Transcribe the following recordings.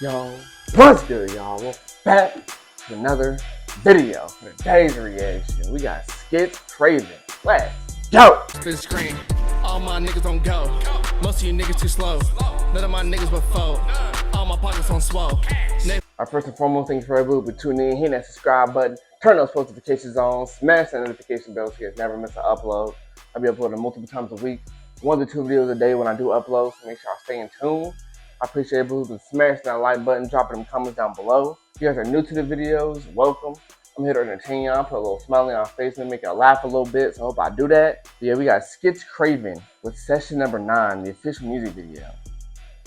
Yo, what's good, y'all? We're back with another video for today's reaction. We got sKitz, Kraven. Let's go! Spin screen, all my niggas on go. Most of you niggas too slow. None of my niggas but fold. All my pockets on swole. Our first and foremost, thank you for everybody for tuning in. Hit that subscribe button, turn those notifications on, smash that notification bell so you guys never miss an upload. I'll be uploading multiple times a week, 1 to 2 videos a day when I do upload, so make sure I stay in tune. I appreciate everybody who's been smashing that like button, dropping them comments down below. If you guys are new to the videos, welcome. I'm here to entertain y'all, put a little smile on our face and make y'all laugh a little bit, so I hope I do that. But yeah, we got sKitz Kraven with session number 9, the official music video.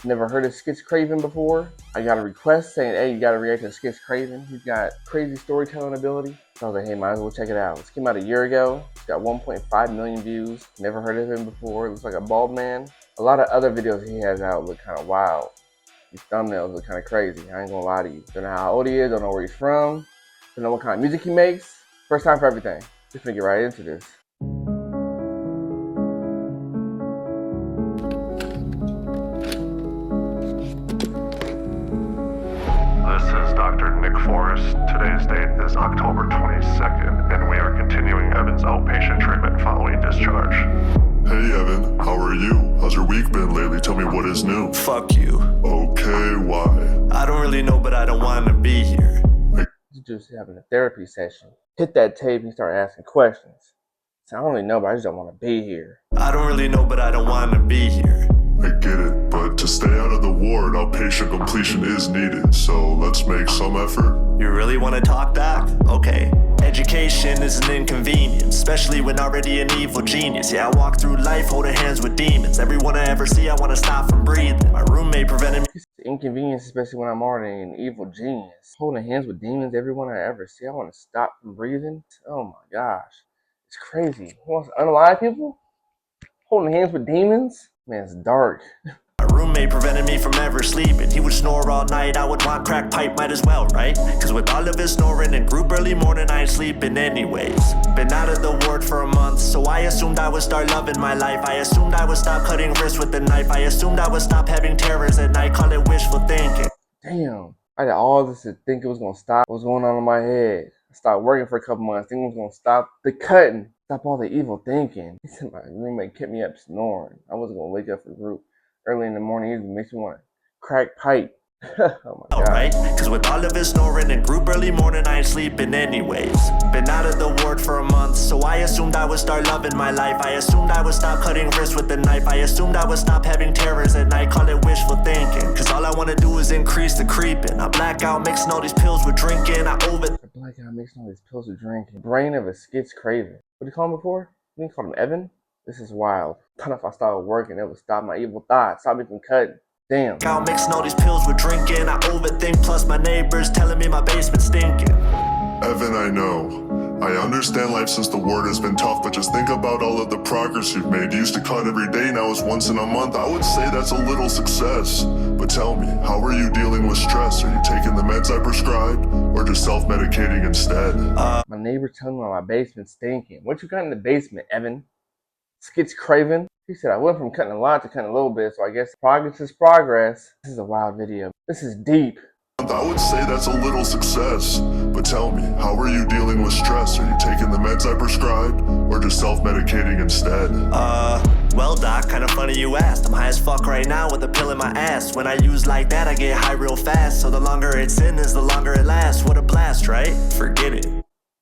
Never heard of sKitz Kraven before? I got a request saying, hey, you gotta react to sKitz Kraven. He's got crazy storytelling ability. So I was like, hey, might as well check it out. This came out a year ago. It's got 1.5 million views. Never heard of him before. Looks like a bald man. A lot of other videos he has out look kind of wild. These thumbnails look kind of crazy. I ain't gonna lie to you. Don't know how old he is, don't know where he's from, don't know what kind of music he makes. First time for everything. Just gonna get right into this. This is Dr. Nick Forrest. Today's date is October 22nd, and we are continuing Evan's outpatient treatment following discharge. Hey Evan, how are you? How's your week been lately? Tell me what is new. Fuck you. Okay, why? I don't really know, but I don't want to be here. He's just having a therapy session. Hit that tape and start asking questions. So I don't really know, but I just don't want to be here. I don't really know, but I don't want to be here. I get it, but to stay out of the ward, outpatient completion is needed, so let's make some effort. You really want to talk, Doc? Okay. Education is an inconvenience, especially when already an evil genius. Yeah, I walk through life holding hands with demons. Everyone I ever see, I want to stop from breathing. My roommate prevented me. It's inconvenience, especially when I'm already an evil genius. Holding hands with demons, everyone I ever see, I want to stop from breathing. Oh my gosh. It's crazy. He wants to unalive people? Holding hands with demons? Man, it's dark. My roommate prevented me from ever sleeping. He would snore all night, I would want crack pipe, might as well, right? Cause with all of his snoring and group early morning, I ain't sleeping anyways. Been out of the ward for a month, so I assumed I would start loving my life. I assumed I would stop cutting wrists with a knife. I assumed I would stop having terrors at night, call it wishful thinking. Damn. I did all this to think it was going to stop. What was going on in my head? I stopped working for a couple months, thinking it was going to stop the cutting. Stop all the evil thinking. He said my roommate kept me up snoring. I wasn't going to wake up for group early in the morning. It makes me want to crack pipe. Oh my god. Right? Cause with all of his snoring and group early morning, I ain't sleeping anyways. Been out of the ward for a month, so I assumed I would start loving my life. I assumed I would stop cutting wrists with a knife. I assumed I would stop having terrors at night, call it wishful thinking. Cause all I wanna do is increase the creeping. I black out mixing all these pills with drinking. I black out mixing all these pills with drinking. Brain of a sKitz Kraven. What did you call him before? You didn't call him Evan? This is wild. I don't know if I started working, it would stop my evil thoughts, stop me from cutting. Damn. Out mixing all these pills with drinking. I overthink, plus my neighbors telling me my basement stinking. Evan, I know. I understand life since the ward has been tough, but just think about all of the progress you've made. You used to cut every day, now it's once in a month. I would say that's a little success. But tell me, how are you dealing with stress? Are you taking the meds I prescribed, or just self-medicating instead? My neighbor's telling me my basement's stinking. What you got in the basement, Evan? sKitz Kraven? He said I went from cutting a lot to cutting a little bit, so I guess progress is progress. This is a wild video. This is deep. I would say that's a little success. But tell me, how are you dealing with stress? Are you taking the meds I prescribed, or just self-medicating instead? Well, Doc, kinda funny you asked. I'm high as fuck right now with a pill in my ass. When I use like that, I get high real fast. So the longer it's in is the longer it lasts. What a blast, right? Forget it.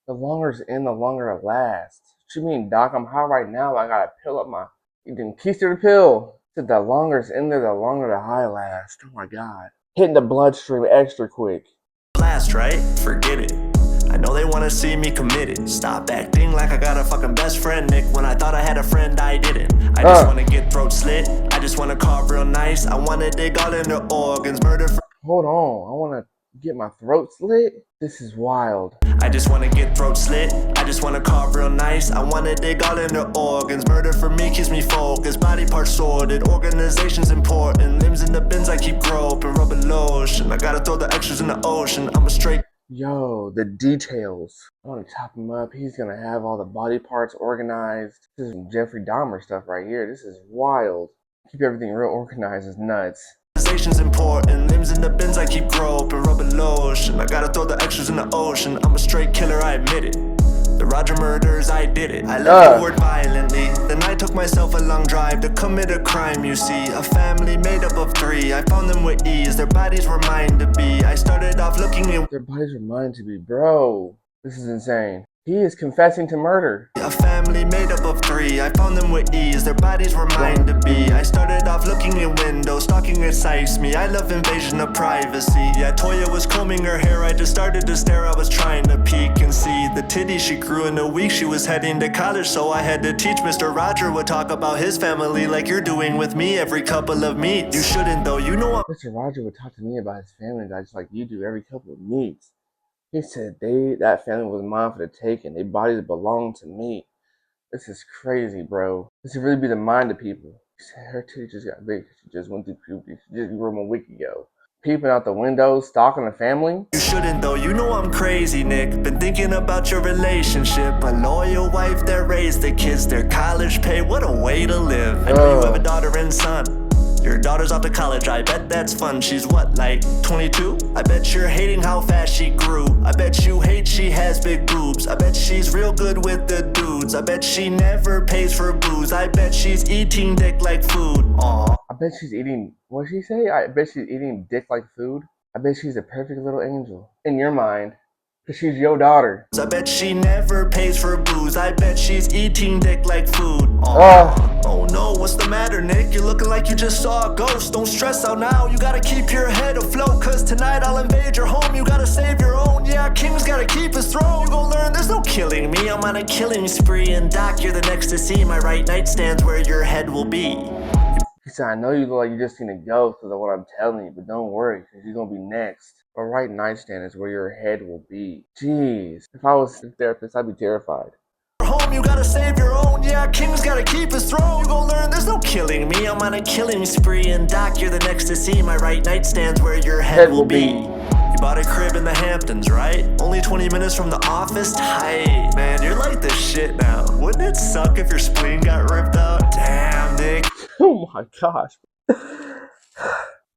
The longer it's in, the longer it lasts. What you mean, Doc? I'm high right now. I got a pill up my... You didn't keister the pill. Said the longer it's in there, the longer the high lasts. Oh my god. Hitting the bloodstream extra quick. Blast, right? Forget it. I know they wanna see me committed. Stop acting like I got a fucking best friend, Nick. When I thought I had a friend, I didn't. I just wanna get throat slit. I just wanna carve real nice. I wanna dig all in the organs. Murder for... Hold on. I wanna get my throat slit? This is wild. I just wanna get throat slit. I just wanna carve real nice. I wanna dig all in the organs. Murder for me keeps me focused. Body parts sorted. Organization's important. Limbs in the bins I keep groping. Rubbing lotion. I gotta throw the extras in the ocean. I'm a straight... Yo, the details. I want to chop him up. He's gonna have all the body parts organized. This is some Jeffrey Dahmer stuff right here. This is wild. Keep everything real organized is nuts. Conversation's important. Limbs in the bins, I keep groping, rubbing lotion. I gotta throw the extras in the ocean. I'm a straight killer, I admit it. The Roger murders, I did it. I left the word violently. Then I took myself a long drive to commit a crime, you see. A family made up of 3. I found them with ease. Their bodies were mine to be. I started off looking at... Their bodies were mine to be. Bro, this is insane. He is confessing to murder. A family made up of 3. I found them with ease. Their bodies were mine to be. I started off looking in windows. Stalking excites me. I love invasion of privacy. Yeah, Toya was combing her hair. I just started to stare. I was trying to peek and see the titty she grew in a week. She was heading to college, so I had to teach. Mr. Roger would talk about his family like you're doing with me every couple of meets. You shouldn't though. You know Mr. Roger would talk to me about his family just like you do every couple of meets. He said that family was mine for the taking. Their bodies belong to me. This is crazy, bro. This would really be the mind of people. He said her titty just got big. She just went through puberty. She just grew a week ago. Peeping out the window, stalking the family. you shouldn't though. You know I'm crazy, Nick. Been thinking about your relationship. A loyal wife that raised the kids. Their college pay. What a way to live. I know you have a daughter and son. Your daughter's off to college, I bet that's fun. She's what, like 22? I bet you're hating how fast she grew. I bet you hate she has big boobs. I bet she's real good with the dudes. I bet she never pays for booze. I bet she's eating dick like food. Aww. I bet she's eating, what did she say? I bet she's eating dick like food. I bet she's a perfect little angel. In your mind. Because she's your daughter. I bet she never pays for booze. I bet she's eating dick like food. Oh no, what's the matter, Nick? You're looking like you just saw a ghost. Don't stress out now, you gotta keep your head afloat. Cause tonight I'll invade your home, you gotta save your own. Yeah, king's gotta keep his throne. You gon' learn there's no killing me. I'm on a killing spree. And Doc, you're the next to see. My right nightstand's where your head will be. He said, I know you look like you just seen a ghost because of what I'm telling you, but don't worry, because you're going to be next. A right nightstand is where your head will be. Jeez. If I was a therapist, I'd be terrified. Home, you gotta save your own. Yeah, king's gotta keep his throne. You gon' learn there's no killing me. I'm on a killing spree. And Doc, you're the next to see. My right nightstand's where your head will be. You bought a crib in the Hamptons, right? Only 20 minutes from the office? Tight. Man, you're like this shit now. Wouldn't it suck if your spleen got ripped out? Damn, Nick. Oh my gosh.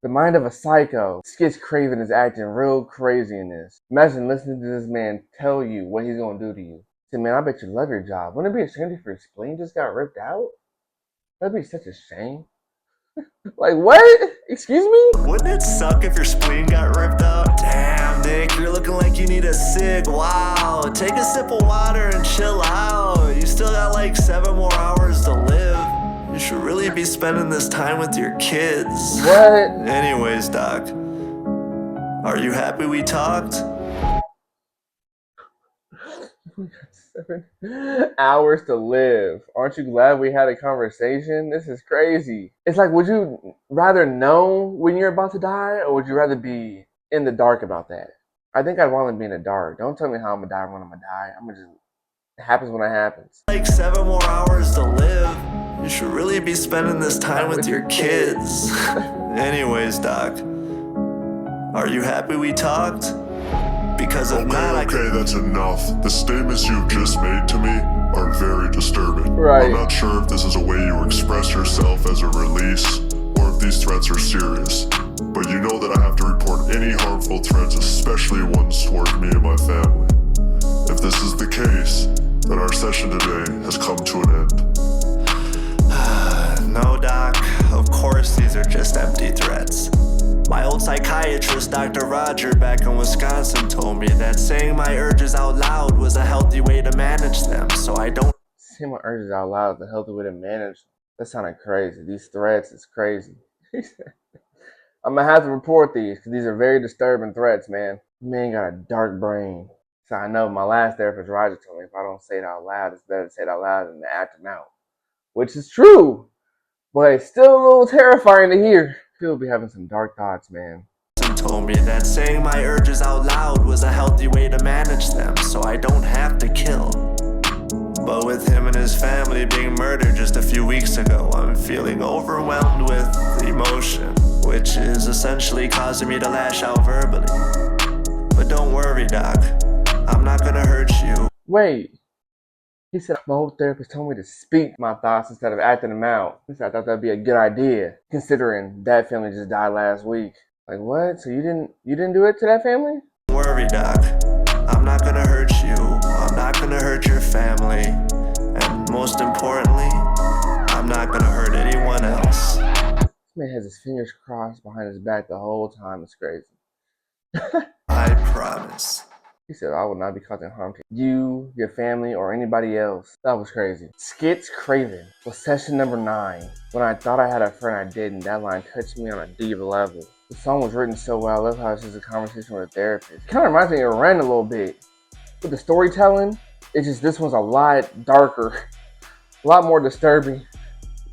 The mind of a psycho. sKitz Kraven is acting real crazy in this. Imagine listening to this man tell you what he's gonna do to you. Say, man, I bet you love your job. Wouldn't it be a shame if your spleen just got ripped out? That'd be such a shame. Like, what? Excuse me? Wouldn't it suck if your spleen got ripped out? Damn, Nick, you're looking like you need a cig. Wow, take a sip of water and chill out. You still got like 7 more hours to live. You should really be spending this time with your kids. What? Anyways, Doc, are you happy we talked? We got 7 hours to live. Aren't you glad we had a conversation? This is crazy. It's like, would you rather know when you're about to die, or would you rather be in the dark about that? I think I'd want to be in the dark. Don't tell me how I'm gonna die when I'm gonna die. I'm gonna just, it happens when it happens. Like 7 more hours to live. You should really be spending this time with your kids. Anyways, Doc, are you happy we talked? Because if not, Okay, that's enough. The statements you've just made to me are very disturbing. Right. I'm not sure if this is a way you express yourself as a release, or if these threats are serious. But you know that I have to report any harmful threats, especially ones toward me and my family. If this is the case, then our session today has come to an end. No, Doc. Of course, these are just empty threats. My old psychiatrist, Dr. Roger, back in Wisconsin, told me that saying my urges out loud was a healthy way to manage them, so I don't... Saying my urges out loud is a healthy way to manage them. That sounded crazy. These threats is crazy. I'm gonna have to report these, because these are very disturbing threats, man. Man got a dark brain. So I know my last therapist, Roger, told me if I don't say it out loud, it's better to say it out loud than to act them out. Which is true. But it's still a little terrifying to hear. People be having some dark thoughts, man. Told me that saying my urges out loud was a healthy way to manage them, so I don't have to kill. But with him and his family being murdered just a few weeks ago, I'm feeling overwhelmed with emotion, which is essentially causing me to lash out verbally. But don't worry, Doc. I'm not gonna hurt you. Wait. He said, my old therapist told me to speak my thoughts instead of acting them out. He said, I thought that'd be a good idea, considering that family just died last week. Like, what? So you didn't do it to that family? Don't worry, Doc. I'm not gonna hurt you. I'm not gonna hurt your family. And most importantly, I'm not gonna hurt anyone else. This man has his fingers crossed behind his back the whole time. It's crazy. I promise. He said, I will not be causing harm to you, your family, or anybody else. That was crazy. sKitz Kraven was session number 9. When I thought I had a friend, I didn't. That line touched me on a deep level. The song was written so well. I love how it's just a conversation with a therapist. It kind of reminds me of Ren a little bit. With the storytelling, it's just this one's a lot darker, a lot more disturbing.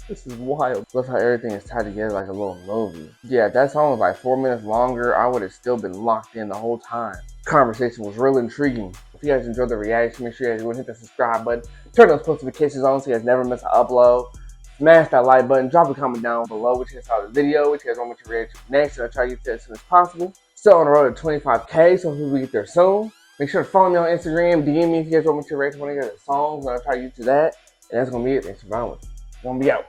This is wild. Love how everything is tied together like a little movie. Yeah, if that song was like 4 minutes longer, I would have still been locked in the whole time. Conversation was real intriguing. If you guys enjoyed the reaction, make sure you guys go hit the subscribe button, turn those notifications on so you guys never miss an upload. Smash that like button, drop a comment down below what you guys saw the video, what you guys want me to react to next, and I'll try to get to it as soon as possible. Still on the road to 25K, so hopefully we get there soon. Make sure to follow me on Instagram, DM me if you guys want me to react to one of your songs, and I'll try to get to that. And that's gonna be it. Thanks for following. I'm gonna be out.